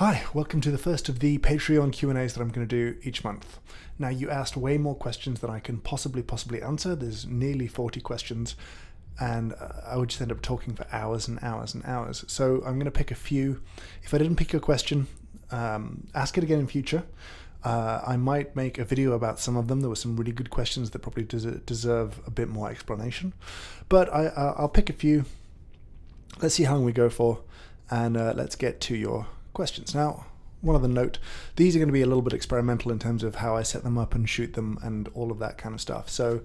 Hi, welcome to the first of the Patreon Q&As that I'm going to do each month. Now, you asked way more questions than I can possibly answer. There's nearly 40 questions, and I would just end up talking for hours and hours and hours. So I'm going to pick a few. If I didn't pick your question, ask it again in future. I might make a video about some of them. There were some really good questions that probably deserve a bit more explanation. But I'll pick a few. Let's see how long we go for, and let's get to your questions. Now, one other note, these are going to be a little bit experimental in terms of how I set them up and shoot them and all of that kind of stuff. So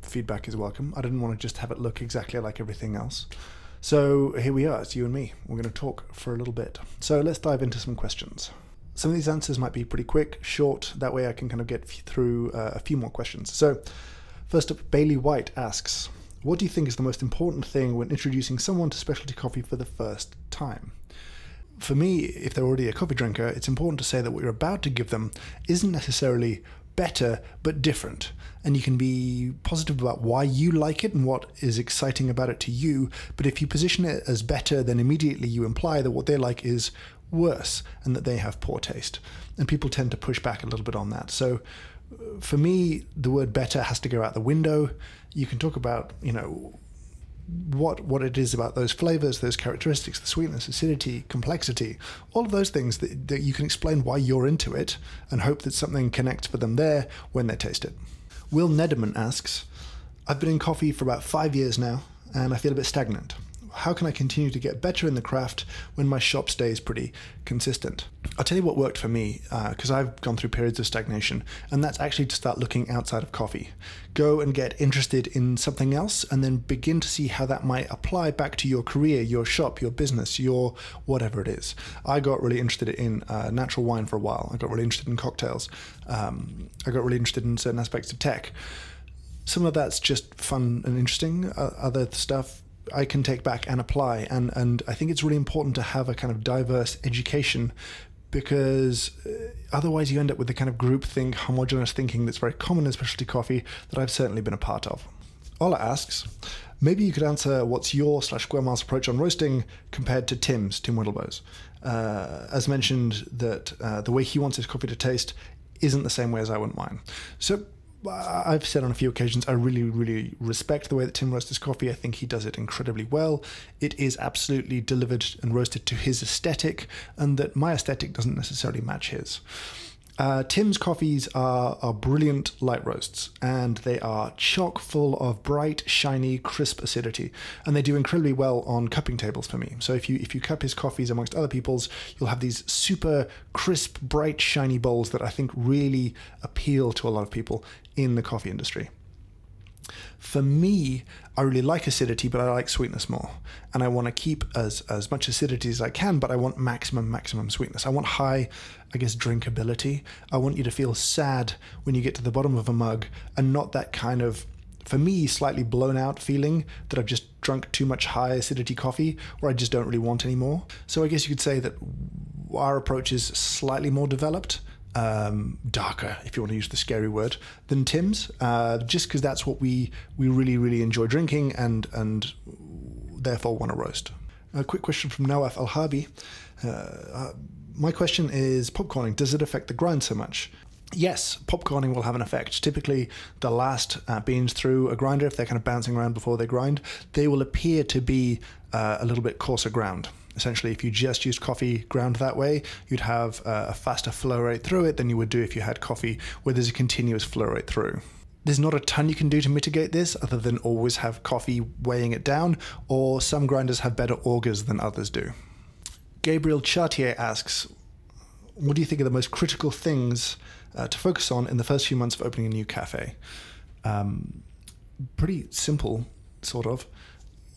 feedback is welcome. I didn't want to just have it look exactly like everything else. So here we are, it's you and me. We're going to talk for a little bit. So let's dive into some questions. Some of these answers might be pretty quick, short, that way I can kind of get through a few more questions. So first up, Bailey White asks, what do you think is the most important thing when introducing someone to specialty coffee for the first time? For me, if they're already a coffee drinker, it's important to say that what you're about to give them isn't necessarily better, but different. And you can be positive about why you like it and what is exciting about it to you. But if you position it as better, then immediately you imply that what they like is worse and that they have poor taste. And people tend to push back a little bit on that. So for me, the word better has to go out the window. You can talk about, what it is about those flavors, those characteristics, the sweetness, acidity, complexity, all of those things that you can explain why you're into it and hope that something connects for them there when they taste it. Will Nederman asks, I've been in coffee for about 5 years now and I feel a bit stagnant. How can I continue to get better in the craft when my shop stays pretty consistent? I'll tell you what worked for me, because I've gone through periods of stagnation, and that's actually to start looking outside of coffee. Go and get interested in something else, and then begin to see how that might apply back to your career, your shop, your business, your whatever it is. I got really interested in natural wine for a while. I got really interested in cocktails. I got really interested in certain aspects of tech. Some of that's just fun and interesting. Other stuff I can take back and apply, and I think it's really important to have a kind of diverse education, because otherwise you end up with the kind of groupthink, homogeneous thinking that's very common in specialty coffee that I've certainly been a part of. Ola asks, maybe you could answer what's your/Guillermo's approach on roasting compared to Tim Wendelboe's. As mentioned, that the way he wants his coffee to taste isn't the same way as I want mine. So I've said on a few occasions, I really, really respect the way that Tim roasts his coffee. I think he does it incredibly well. It is absolutely delivered and roasted to his aesthetic, and that my aesthetic doesn't necessarily match his. Tim's coffees are brilliant light roasts, and they are chock full of bright, shiny, crisp acidity, and they do incredibly well on cupping tables for me. So if you cup his coffees amongst other people's, you'll have these super crisp, bright, shiny bowls that I think really appeal to a lot of people in the coffee industry. For me, I really like acidity, but I like sweetness more. And I want to keep as much acidity as I can, but I want maximum sweetness. I want high, drinkability. I want you to feel sad when you get to the bottom of a mug, and not that kind of, for me, slightly blown out feeling that I've just drunk too much high acidity coffee where I just don't really want any more. So I guess you could say that our approach is slightly more developed, darker, if you want to use the scary word, than Tim's, just because that's what we really, really enjoy drinking and therefore want to roast. A quick question from Nawaf Al-Habi. My question is, popcorning, does it affect the grind so much? Yes, popcorning will have an effect. Typically, the last beans through a grinder, if they're kind of bouncing around before they grind, they will appear to be a little bit coarser ground. Essentially, if you just used coffee ground that way, you'd have a faster flow rate through it than you would do if you had coffee where there's a continuous flow rate through. There's not a ton you can do to mitigate this other than always have coffee weighing it down, or some grinders have better augers than others do. Gabriel Chartier asks, what do you think are the most critical things to focus on in the first few months of opening a new cafe? Pretty simple, sort of.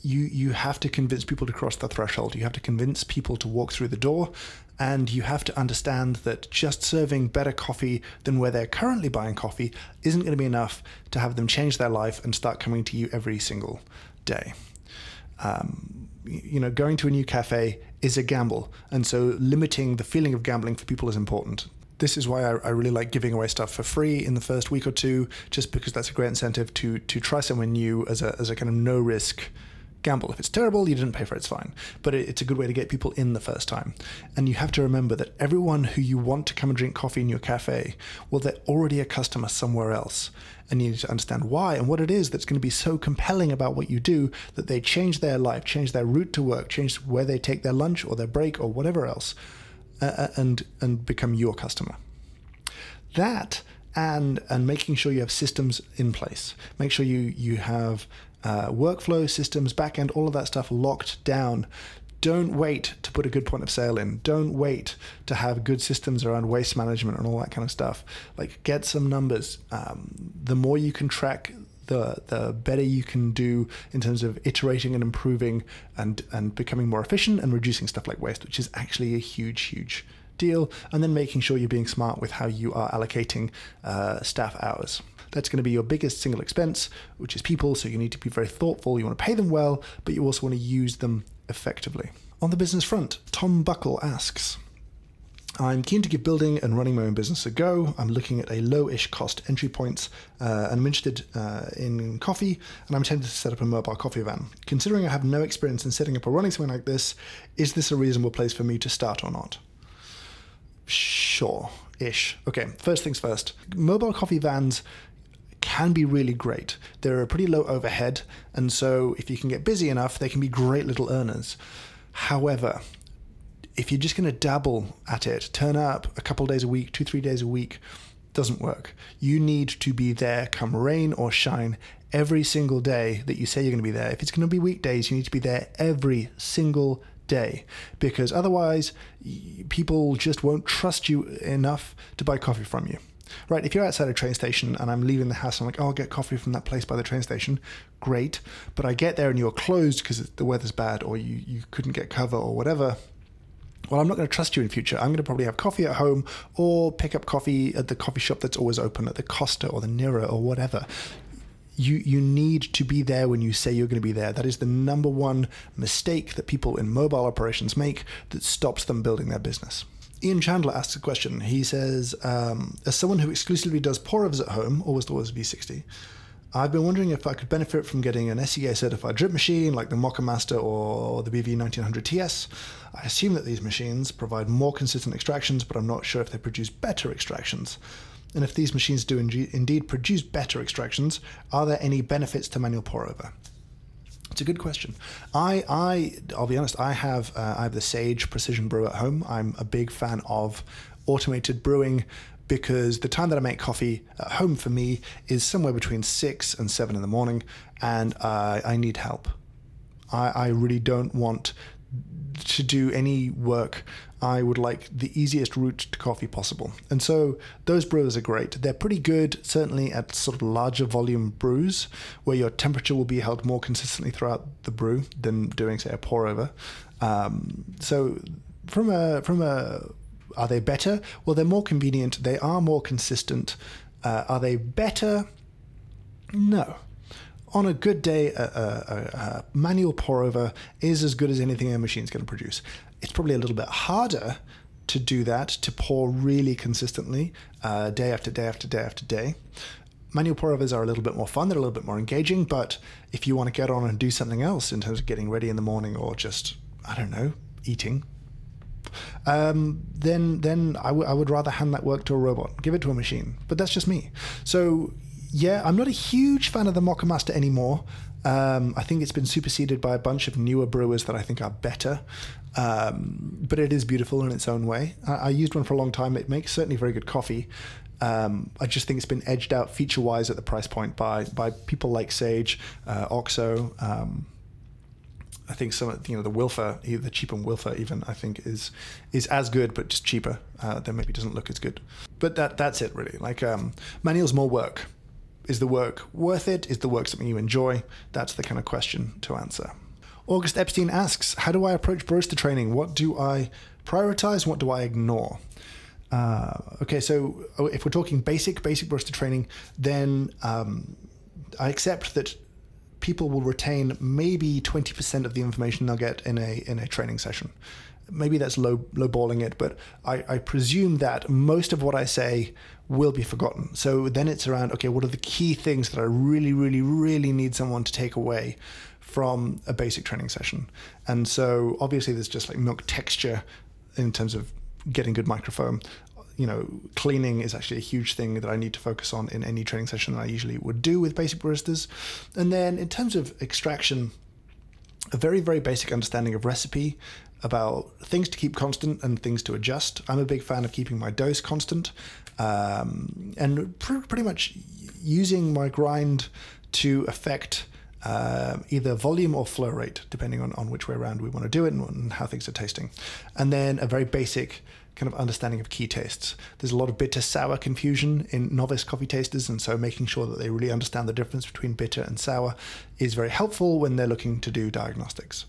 You have to convince people to cross the threshold. You have to convince people to walk through the door, and you have to understand that just serving better coffee than where they're currently buying coffee isn't going to be enough to have them change their life and start coming to you every single day. Going to a new cafe is a gamble, and so limiting the feeling of gambling for people is important. This is why I really like giving away stuff for free in the first week or two, just because that's a great incentive to try somewhere new as a kind of no-risk Gamble. If it's terrible, you didn't pay for it, it's fine. But it's a good way to get people in the first time. And you have to remember that everyone who you want to come and drink coffee in your cafe, well, they're already a customer somewhere else. And you need to understand why and what it is that's going to be so compelling about what you do that they change their life, change their route to work, change where they take their lunch or their break or whatever else, and become your customer. That and making sure you have systems in place. Make sure you have workflow systems, backend, all of that stuff locked down. Don't wait to put a good point of sale in. Don't wait to have good systems around waste management and all that kind of stuff. Like, get some numbers. The more you can track, the better you can do in terms of iterating and improving and becoming more efficient and reducing stuff like waste, which is actually a huge deal. And then making sure you're being smart with how you are allocating staff hours. That's going to be your biggest single expense, which is people. So you need to be very thoughtful. You want to pay them well, but you also want to use them effectively. On the business front, Tom Buckle asks, I'm keen to give building and running my own business a go. I'm looking at a low-ish cost entry points and I'm interested in coffee, and I'm tempted to set up a mobile coffee van. Considering I have no experience in setting up or running something like this, is this a reasonable place for me to start or not? Sure-ish. Okay, first things first. Mobile coffee vans can be really great. They're a pretty low overhead, and so if you can get busy enough, they can be great little earners. However, if you're just going to dabble at it, turn up a couple days a week, 2-3 days a week, doesn't work. You need to be there come rain or shine every single day that you say you're going to be there. If it's going to be weekdays, you need to be there every single day, because otherwise people just won't trust you enough to buy coffee from you. Right, if you're outside a train station and I'm leaving the house, I'm like, oh, I'll get coffee from that place by the train station. Great. But I get there and you're closed because the weather's bad or you couldn't get cover or whatever. Well, I'm not going to trust you in future. I'm going to probably have coffee at home or pick up coffee at the coffee shop that's always open, at the Costa or the Nira or whatever. You need to be there when you say you're going to be there. That is the number one mistake that people in mobile operations make that stops them building their business. Ian Chandler asks a question. He says, as someone who exclusively does pour-overs at home, always V60, I've been wondering if I could benefit from getting an SEA certified drip machine like the Mocha Master or the BV 1900 TS. I assume that these machines provide more consistent extractions, but I'm not sure if they produce better extractions. And if these machines do indeed produce better extractions, are there any benefits to manual pour-over? It's a good question. I'll be honest, I have the Sage Precision Brew at home. I'm a big fan of automated brewing because the time that I make coffee at home for me is somewhere between 6 and 7 in the morning, and I need help. I really don't want to do any work. I would like the easiest route to coffee possible. And so those brewers are great. They're pretty good, certainly at sort of larger volume brews, where your temperature will be held more consistently throughout the brew than doing, say, a pour over. So from a, are they better? Well, they're more convenient. They are more consistent. Are they better? No. On a good day, a manual pour-over is as good as anything a machine's going to produce. It's probably a little bit harder to do that, to pour really consistently, day after day after day after day. Manual pour-overs are a little bit more fun, they're a little bit more engaging, but if you want to get on and do something else in terms of getting ready in the morning or just, I don't know, eating, then I would rather hand that work to a robot, give it to a machine. But that's just me. So yeah, I'm not a huge fan of the Mocha Master anymore. I think it's been superseded by a bunch of newer brewers that I think are better. But it is beautiful in its own way. I used one for a long time. It makes certainly very good coffee. I just think it's been edged out feature-wise at the price point by people like Sage, Oxo. I think some of the Wilfer, the cheaper Wilfer even, I think is as good but just cheaper. Then maybe doesn't look as good. But that's it really. Like manual's more work. Is the work worth it? Is the work something you enjoy? That's the kind of question to answer. August Epstein asks, how do I approach barista training? What do I prioritize? What do I ignore? Okay, so if we're talking basic barista training, then I accept that people will retain maybe 20% of the information they'll get in a training session. Maybe that's lowballing it, but I presume that most of what I say will be forgotten. So then it's around, okay, what are the key things that I really, really, really need someone to take away from a basic training session. And so obviously there's just like milk texture in terms of getting good microfoam. Cleaning is actually a huge thing that I need to focus on in any training session that I usually would do with basic baristas. And then in terms of extraction, a very, very basic understanding of recipe, about things to keep constant and things to adjust. I'm a big fan of keeping my dose constant, and pretty much using my grind to affect either volume or flow rate, depending on which way around we want to do it and how things are tasting. And then a very basic kind of understanding of key tastes. There's a lot of bitter-sour confusion in novice coffee tasters, and so making sure that they really understand the difference between bitter and sour is very helpful when they're looking to do diagnostics.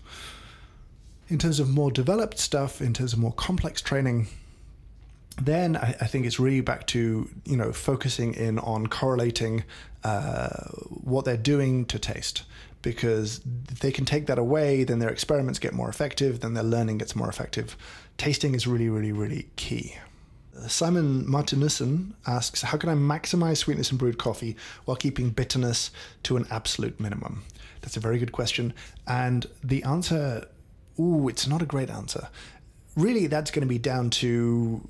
In terms of more developed stuff, in terms of more complex training, then I think it's really back to, focusing in on correlating what they're doing to taste. Because if they can take that away, then their experiments get more effective, then their learning gets more effective. Tasting is really, really, really key. Simon Martinussen asks, how can I maximize sweetness in brewed coffee while keeping bitterness to an absolute minimum? That's a very good question. And the answer, it's not a great answer. Really, that's going to be down to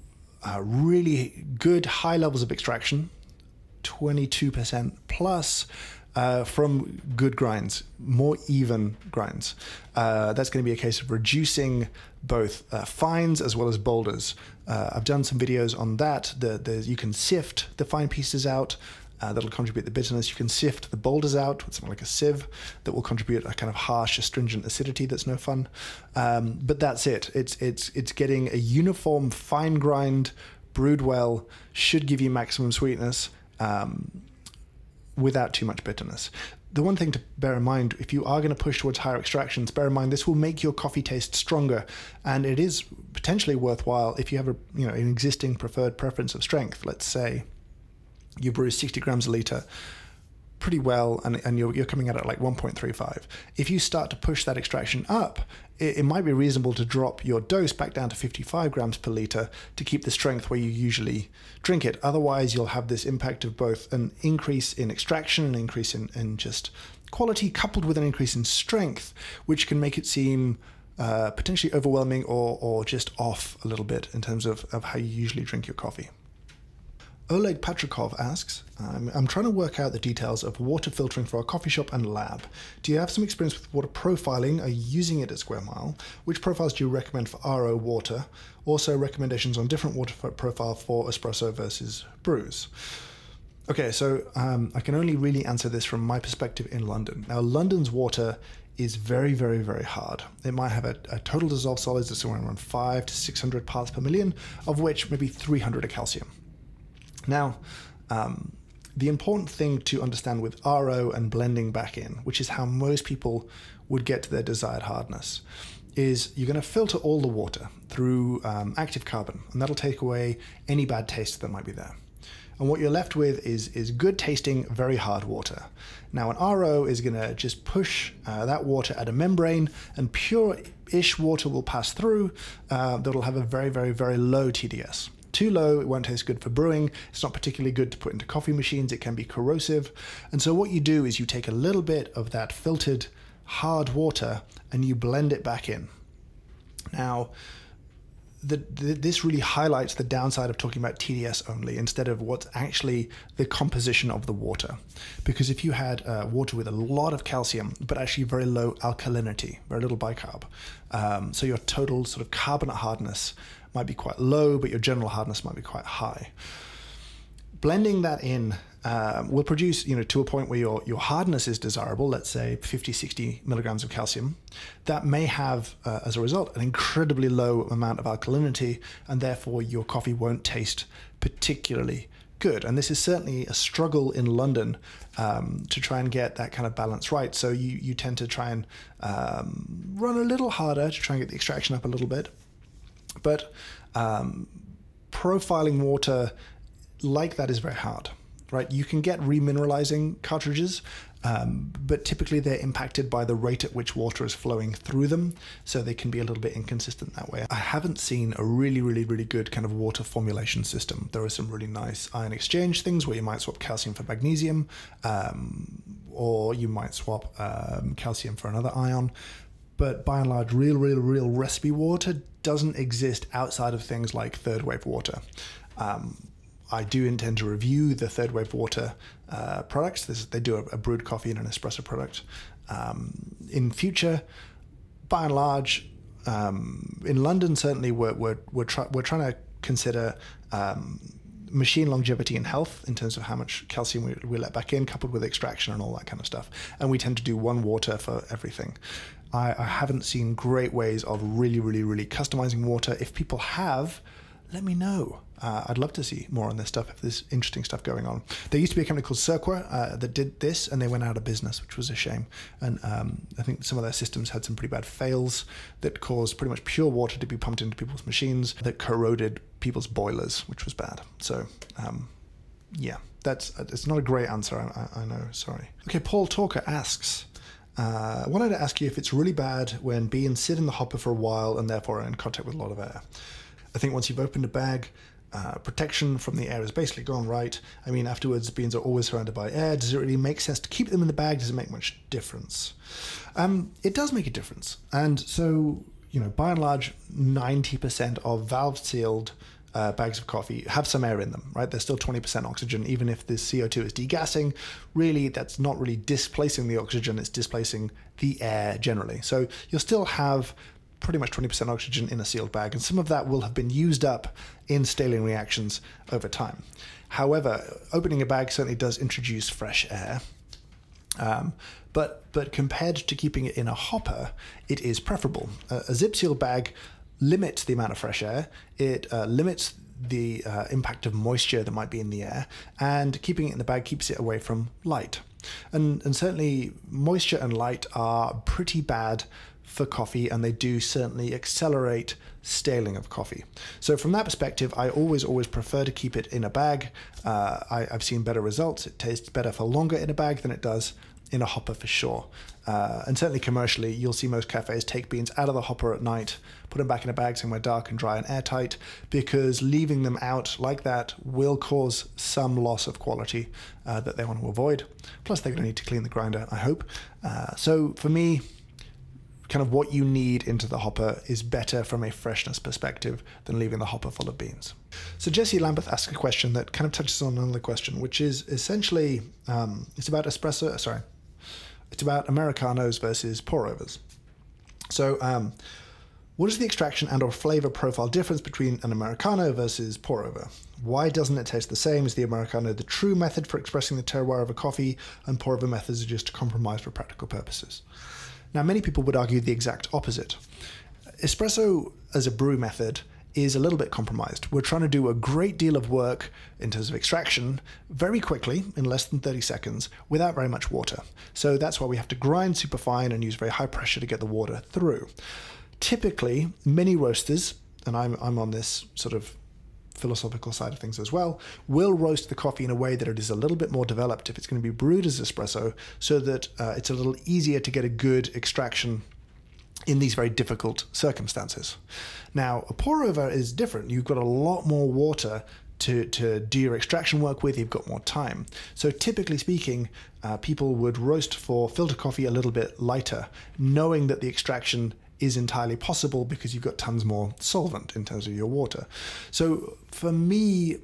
really good high levels of extraction, 22% plus, from good grinds, more even grinds. That's going to be a case of reducing both fines as well as boulders. I've done some videos on that. You can sift the fine pieces out. That'll contribute the bitterness. You can sift the boulders out with something like a sieve that will contribute a kind of harsh, astringent acidity that's no fun. But that's it. It's getting a uniform fine grind, brewed well, should give you maximum sweetness, without too much bitterness. The one thing to bear in mind, if you are going to push towards higher extractions, bear in mind this will make your coffee taste stronger, and it is potentially worthwhile if you have an existing preferred preference of strength. Let's say you brew 60 grams a liter pretty well, and you're coming at it like 1.35. If you start to push that extraction up, it might be reasonable to drop your dose back down to 55 grams per liter to keep the strength where you usually drink it. Otherwise, you'll have this impact of both an increase in extraction, an increase in just quality, coupled with an increase in strength, which can make it seem potentially overwhelming or just off a little bit in terms of how you usually drink your coffee. Oleg Patrikov asks, I'm trying to work out the details of water filtering for our coffee shop and lab. Do you have some experience with water profiling? Are you using it at Square Mile? Which profiles do you recommend for RO water? Also, recommendations on different water profile for espresso versus brews. Okay, so I can only really answer this from my perspective in London. Now, London's water is very, very, very hard. It might have a total dissolved solids that's somewhere around 500 to 600 parts per million, of which maybe 300 are calcium. Now, the important thing to understand with RO and blending back in, which is how most people would get to their desired hardness, is you're going to filter all the water through active carbon, and that'll take away any bad taste that might be there. And what you're left with is good tasting, very hard water. Now, an RO is going to just push that water at a membrane, and pure-ish water will pass through that'll have a very, very, very low TDS. Too low, it won't taste good for brewing. It's not particularly good to put into coffee machines. It can be corrosive. And so what you do is you take a little bit of that filtered hard water and you blend it back in. Now, this really highlights the downside of talking about TDS only instead of what's actually the composition of the water. Because if you had water with a lot of calcium, but actually very low alkalinity, very little bicarb, so your total sort of carbonate hardness might be quite low, but your general hardness might be quite high. Blending that in will produce, to a point where your hardness is desirable, let's say 50, 60 milligrams of calcium. That may have, as a result, an incredibly low amount of alkalinity, and therefore your coffee won't taste particularly good. And this is certainly a struggle in London to try and get that kind of balance right. So you tend to try and run a little harder to try and get the extraction up a little bit. But profiling water like that is very hard, right? You can get remineralizing cartridges, but typically they're impacted by the rate at which water is flowing through them, so they can be a little bit inconsistent that way. I haven't seen a really good kind of water formulation system. There are some really nice ion exchange things where you might swap calcium for magnesium, or you might swap calcium for another ion. But by and large, real recipe water doesn't exist outside of things like third wave water. I do intend to review the third wave water products. They do a brewed coffee and an espresso product in future. By and large, in London, certainly we're trying to consider machine longevity and health in terms of how much calcium we let back in, coupled with extraction and all that kind of stuff. And we tend to do one water for everything. I haven't seen great ways of really customizing water. If people have, let me know. I'd love to see more on this stuff if there's interesting stuff going on. There used to be a company called Cirqua that did this, and they went out of business, which was a shame. And I think some of their systems had some pretty bad fails that caused pretty much pure water to be pumped into people's machines that corroded people's boilers, which was bad. So yeah, it's not a great answer, I know, sorry. Okay, Paul Talker asks, I wanted to ask you if it's really bad when beans sit in the hopper for a while and therefore are in contact with a lot of air. I think once you've opened a bag, protection from the air is basically gone, right? I mean, afterwards, beans are always surrounded by air. Does it really make sense to keep them in the bag? Does it make much difference? It does make a difference. And so, by and large, 90% of valve-sealed bags of coffee have some air in them, right? There's still 20% oxygen, even if the CO2 is degassing. Really, that's not really displacing the oxygen, it's displacing the air generally. So you'll still have pretty much 20% oxygen in a sealed bag, and some of that will have been used up in staling reactions over time. However, opening a bag certainly does introduce fresh air, but compared to keeping it in a hopper, it is preferable. A zip-sealed bag limits the amount of fresh air, it limits the impact of moisture that might be in the air, and keeping it in the bag keeps it away from light. And certainly moisture and light are pretty bad for coffee, and they do certainly accelerate staling of coffee. So from that perspective, I always prefer to keep it in a bag. I've seen better results. It tastes better for longer in a bag than it does in a hopper for sure. And certainly commercially, you'll see most cafes take beans out of the hopper at night, put them back in a bag somewhere dark and dry and airtight, because leaving them out like that will cause some loss of quality that they want to avoid. Plus, they're going to need to clean the grinder, I hope. So for me, kind of what you need into the hopper is better from a freshness perspective than leaving the hopper full of beans. So Jesse Lambeth asked a question that kind of touches on another question, which is essentially, it's about it's about Americanos versus pour-overs. So what is the extraction and or flavor profile difference between an Americano versus pour-over? Why doesn't it taste the same? Is the Americano the true method for expressing the terroir of a coffee, and pour-over methods are just compromised for practical purposes? Now, many people would argue the exact opposite. Espresso as a brew method is a little bit compromised. We're trying to do a great deal of work in terms of extraction very quickly, in less than 30 seconds, without very much water. So that's why we have to grind super fine and use very high pressure to get the water through. Typically, many roasters, and I'm on this sort of philosophical side of things as well, will roast the coffee in a way that it is a little bit more developed if it's going to be brewed as espresso, so that it's a little easier to get a good extraction in these very difficult circumstances. Now, a pour-over is different. You've got a lot more water to do your extraction work with. You've got more time. So typically speaking, people would roast for filter coffee a little bit lighter, knowing that the extraction is entirely possible because you've got tons more solvent in terms of your water. So for me,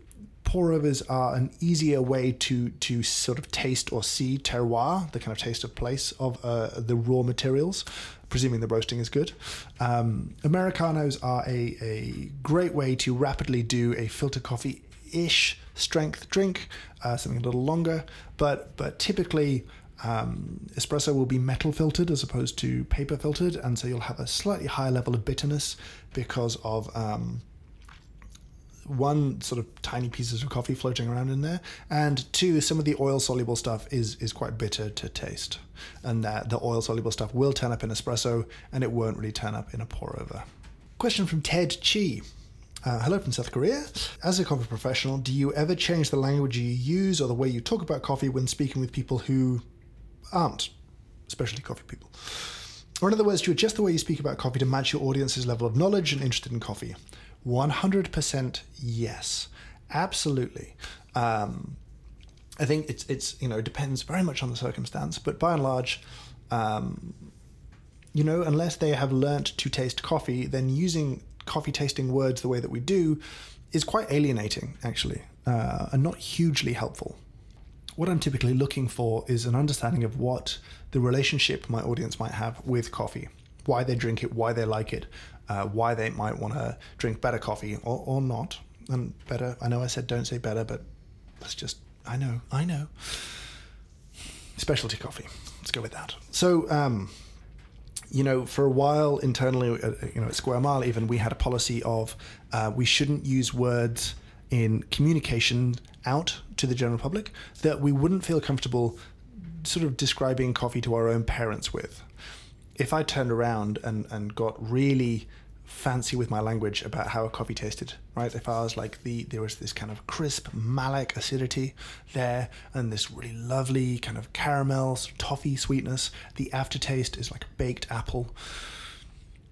pour-overs are an easier way to sort of taste or see terroir, the kind of taste of place of the raw materials, presuming the roasting is good. Americanos are a great way to rapidly do a filter coffee-ish strength drink, something a little longer, but typically espresso will be metal filtered as opposed to paper filtered, and so you'll have a slightly higher level of bitterness because of one, sort of tiny pieces of coffee floating around in there, and two, some of the oil soluble stuff is quite bitter to taste, and the oil soluble stuff will turn up in espresso and it won't really turn up in a pour over. Question from Ted Chi. Hello from South Korea. As a coffee professional, do you ever change the language you use or the way you talk about coffee when speaking with people who aren't specialty coffee people. Or in other words, to adjust the way you speak about coffee to match your audience's level of knowledge and interest in coffee. 100% yes. Absolutely. I think it's it depends very much on the circumstance, but by and large, unless they have learnt to taste coffee, then using coffee tasting words the way that we do is quite alienating, actually, and not hugely helpful. What I'm typically looking for is an understanding of what the relationship my audience might have with coffee, why they drink it, why they like it, why they might want to drink better coffee or not. And better, I know I said don't say better, but let's just, I know. Specialty coffee, let's go with that. So, for a while internally, at Square Mile even, we had a policy of we shouldn't use words in communication out to the general public that we wouldn't feel comfortable sort of describing coffee to our own parents with. If I turned around and got really fancy with my language about how a coffee tasted, right? If I was like, there was this kind of crisp malic acidity there and this really lovely kind of caramel, toffee sweetness, the aftertaste is like a baked apple.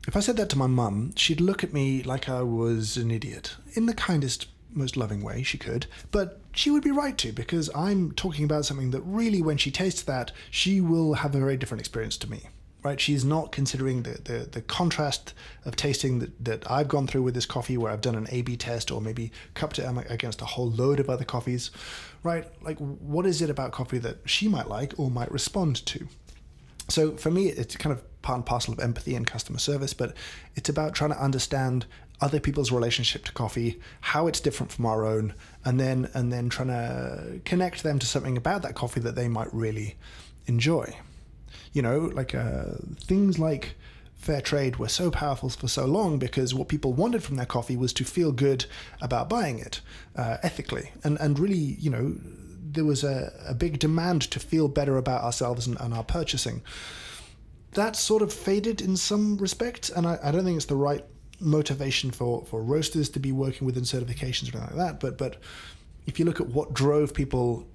If I said that to my mum, she'd look at me like I was an idiot in the kindest, most loving way she could, but she would be right to, because I'm talking about something that really, when she tastes that, she will have a very different experience to me, right? She's not considering the contrast of tasting that I've gone through with this coffee, where I've done an A/B test or maybe cupped it against a whole load of other coffees, right? Like, what is it about coffee that she might like or might respond to? So for me, it's kind of part and parcel of empathy and customer service, but it's about trying to understand other people's relationship to coffee, how it's different from our own, and then trying to connect them to something about that coffee that they might really enjoy. Things like fair trade were so powerful for so long because what people wanted from their coffee was to feel good about buying it ethically. And really, there was a big demand to feel better about ourselves and our purchasing. That sort of faded in some respects, and I don't think it's the right motivation for roasters to be working within certifications or anything like that. But if you look at what drove people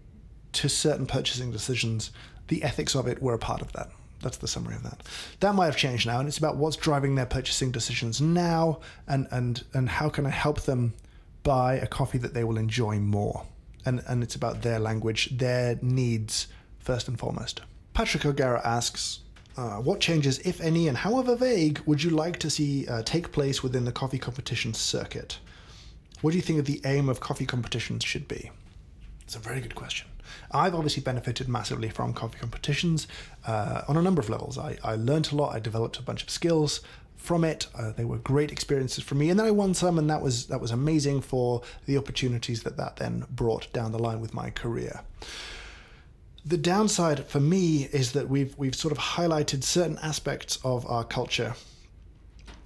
to certain purchasing decisions, the ethics of it were a part of that. That's the summary of that. That might have changed now, and it's about what's driving their purchasing decisions now, and how can I help them buy a coffee that they will enjoy more. And it's about their language, their needs, first and foremost. Patrick O'Gara asks, what changes, if any, and however vague, would you like to see take place within the coffee competition circuit? What do you think of the aim of coffee competitions should be? It's a very good question. I've obviously benefited massively from coffee competitions on a number of levels. I learned a lot. I developed a bunch of skills from it. They were great experiences for me. And then I won some, and that was amazing for the opportunities that then brought down the line with my career. The downside for me is that we've sort of highlighted certain aspects of our culture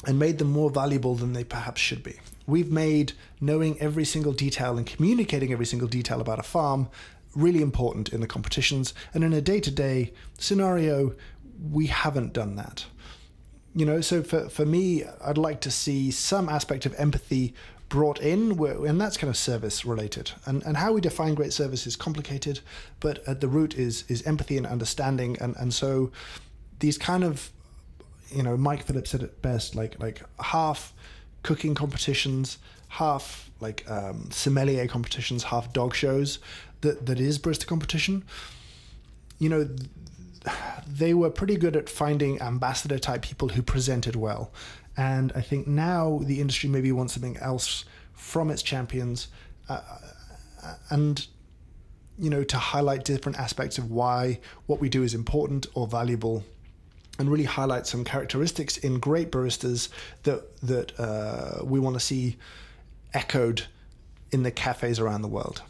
and made them more valuable than they perhaps should be. We've made knowing every single detail and communicating every single detail about a farm really important in the competitions, and in a day-to-day scenario, we haven't done that. So for me, I'd like to see some aspect of empathy brought in, and that's kind of service related. And how we define great service is complicated, but at the root is empathy and understanding. And so these kind of, Mike Phillips said it best, like half cooking competitions, half like sommelier competitions, half dog shows, that is barista competition. They were pretty good at finding ambassador type people who presented well. And I think now the industry maybe wants something else from its champions, and to highlight different aspects of why what we do is important or valuable, and really highlight some characteristics in great baristas that we want to see echoed in the cafes around the world.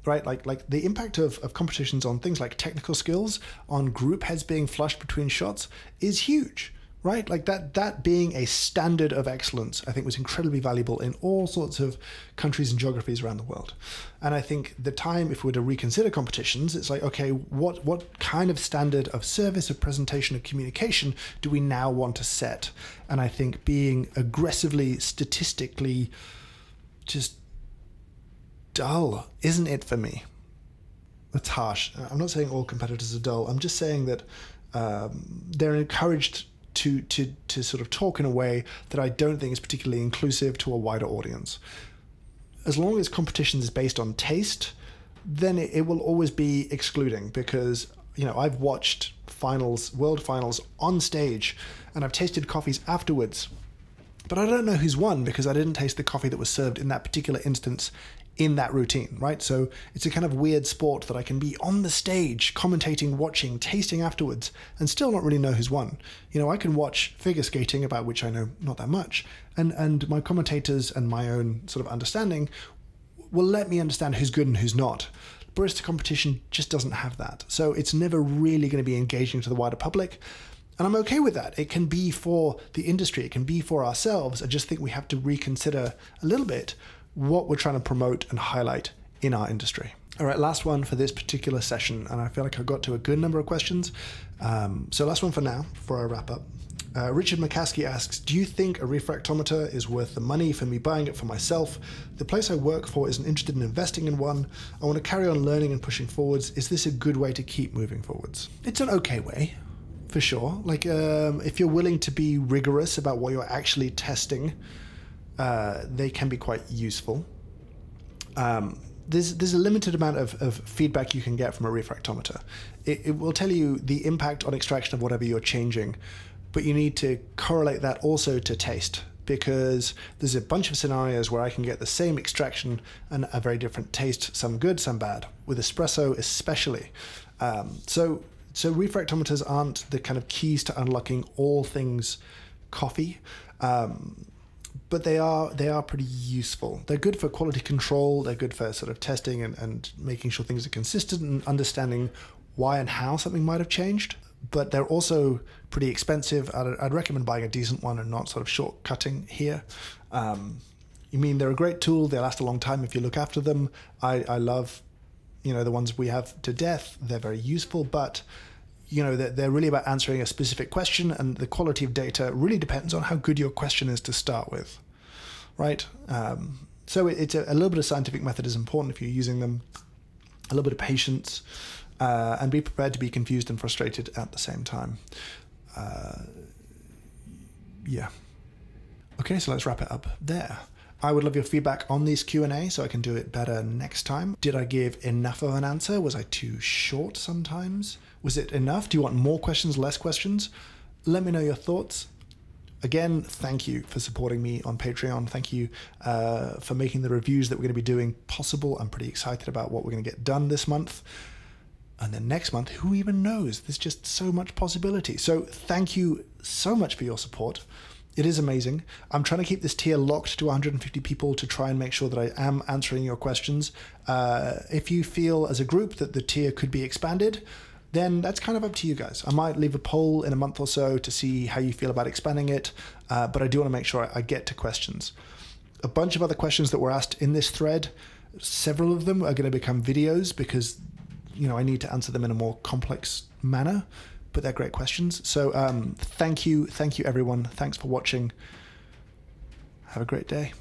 Right, like the impact of competitions on things like technical skills, on group heads being flushed between shots, is huge. Right, like that being a standard of excellence, I think was incredibly valuable in all sorts of countries and geographies around the world. And I think the time, if we were to reconsider competitions, it's like, okay, what kind of standard of service, of presentation, of communication do we now want to set? And I think being aggressively, statistically, just dull isn't it for me. That's harsh. I'm not saying all competitors are dull. I'm just saying that they're encouraged to sort of talk in a way that I don't think is particularly inclusive to a wider audience. As long as competition is based on taste, then it will always be excluding, because I've watched world finals on stage, and I've tasted coffees afterwards, but I don't know who's won because I didn't taste the coffee that was served in that particular instance in that routine, right? So it's a kind of weird sport that I can be on the stage, commentating, watching, tasting afterwards, and still not really know who's won. I can watch figure skating, about which I know not that much, and my commentators and my own sort of understanding will let me understand who's good and who's not. Barista competition just doesn't have that. So it's never really going to be engaging to the wider public. And I'm okay with that. It can be for the industry, it can be for ourselves. I just think we have to reconsider a little bit what we're trying to promote and highlight in our industry. All right, last one for this particular session, and I feel like I got to a good number of questions. So last one for now, before I wrap up. Richard McCaskey asks, do you think a refractometer is worth the money for me buying it for myself? The place I work for isn't interested in investing in one. I want to carry on learning and pushing forwards. Is this a good way to keep moving forwards? It's an okay way, for sure. Like, if you're willing to be rigorous about what you're actually testing, they can be quite useful. There's a limited amount of feedback you can get from a refractometer. It will tell you the impact on extraction of whatever you're changing, but you need to correlate that also to taste, because there's a bunch of scenarios where I can get the same extraction and a very different taste, some good, some bad, with espresso especially. So refractometers aren't the kind of keys to unlocking all things coffee, but they are pretty useful. They're good for quality control, they're good for sort of testing and making sure things are consistent and understanding why and how something might have changed. But they're also pretty expensive. I'd recommend buying a decent one and not sort of shortcutting here. They're a great tool. They last a long time if you look after them. I love, the ones we have to death. They're very useful, but they're really about answering a specific question, and the quality of data really depends on how good your question is to start with, right? So it's a little bit of scientific method is important if you're using them, a little bit of patience, and be prepared to be confused and frustrated at the same time. Yeah. Okay, so let's wrap it up there. I would love your feedback on these Q&A so I can do it better next time. Did I give enough of an answer? Was I too short sometimes? Was it enough? Do you want more questions, less questions? Let me know your thoughts. Again, thank you for supporting me on Patreon. Thank you for making the reviews that we're going to be doing possible. I'm pretty excited about what we're going to get done this month. And then next month, who even knows? There's just so much possibility. So thank you so much for your support. It is amazing. I'm trying to keep this tier locked to 150 people to try and make sure that I am answering your questions. If you feel as a group that the tier could be expanded, then that's kind of up to you guys. I might leave a poll in a month or so to see how you feel about expanding it, but I do want to make sure I get to questions. A bunch of other questions that were asked in this thread, several of them are going to become videos because I need to answer them in a more complex manner, but they're great questions. So thank you everyone. Thanks for watching. Have a great day.